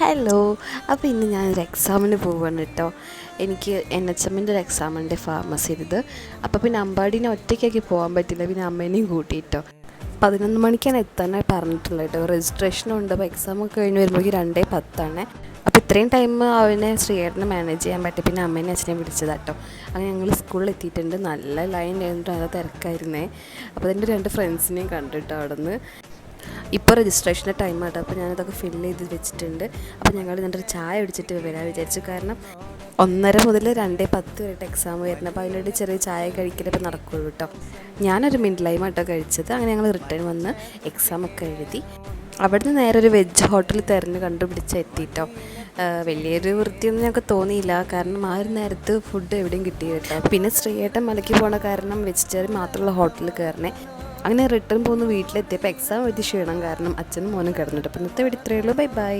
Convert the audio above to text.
Hello. അപ്പോൾ ഇന്ന് ഞാനൊരു എക്സാമിന് പോവുകയാണ് കേട്ടോ. എനിക്ക് NHM-ൻ്റെ ഒരു എക്സാമുണ്ട് ഫാർമസിയുടേത്. അപ്പോൾ പിന്നെ അമ്പാടീനെ ഒറ്റയ്ക്കാക്കി പോകാൻ പറ്റില്ല, പിന്നെ അമ്മേനെയും കൂട്ടിയിട്ടോ. 11 മണിക്കാണ് എത്താനായി പറഞ്ഞിട്ടുള്ളത് കേട്ടോ. രജിസ്ട്രേഷനുണ്ട്. അപ്പോൾ എക്സാമൊക്കെ കഴിഞ്ഞ് വരുമ്പോഴേക്കും 2:10. അപ്പോൾ ഇത്രയും ടൈം അവനെ ശ്രീയേട്ടനെ മാനേജ് ചെയ്യാൻ പറ്റി. പിന്നെ അമ്മേനെ അച്ഛനെ വിളിച്ചതാട്ടോ. അങ്ങനെ ഞങ്ങൾ സ്കൂളിൽ എത്തിയിട്ടുണ്ട്. നല്ല ലൈൻ ആയിരുന്നു, നല്ല തിരക്കായിരുന്നേ. അപ്പോൾ എൻ്റെ 2 ഫ്രണ്ട്സിനെയും കണ്ടിട്ടോ അവിടെ നിന്ന്. ഇപ്പോൾ രജിസ്ട്രേഷൻ്റെ ടൈമാട്ടോ. അപ്പോൾ ഞാനതൊക്കെ ഫില്ല് ചെയ്ത് വെച്ചിട്ടുണ്ട്. അപ്പോൾ ഞങ്ങൾ എന്നിട്ടൊരു ചായ അടിച്ചിട്ട് വരാൻ വിചാരിച്ചു. കാരണം 1:30 മുതൽ 2:10 വരെയായിട്ട് എക്സാം വരുന്നത്. അപ്പോൾ അതിനോട് ചെറിയ ചായ കഴിക്കലപ്പോൾ നടക്കുള്ളൂ കേട്ടോ. ഞാനൊരു മിഡ്-ലൈമാട്ടോ കഴിച്ചത്. അങ്ങനെ ഞങ്ങൾ റിട്ടേൺ വന്ന് എക്സാമൊക്കെ എഴുതി. അവിടുന്ന് നേരെ ഒരു വെജ് ഹോട്ടൽ കണ്ടുപിടിച്ച് എത്തിയിട്ടോ. വലിയൊരു വൃത്തിയൊന്നും ഞങ്ങൾക്ക് തോന്നിയില്ല, കാരണം ആ ഒരു നേരത്ത് ഫുഡ് എവിടെയും കിട്ടിയില്ല കേട്ടോ. പിന്നെ ശ്രീയേട്ടൻ മലയ്ക്ക് പോണ കാരണം വെജിറ്റേറിയൻ മാത്രമുള്ള ഹോട്ടലിൽ കയറണേ. അങ്ങനെ റിട്ടേൺ പോകുന്ന വീട്ടിലെത്തിയപ്പോൾ എക്സാം എഴുതി ക്ഷീണം കാരണം അച്ഛനും മോനും കിടന്നിട്ട്. അപ്പോൾ ഇന്നത്തെ വീഡിയോ ഇത്രയേ ഉള്ളൂ. Bye bye.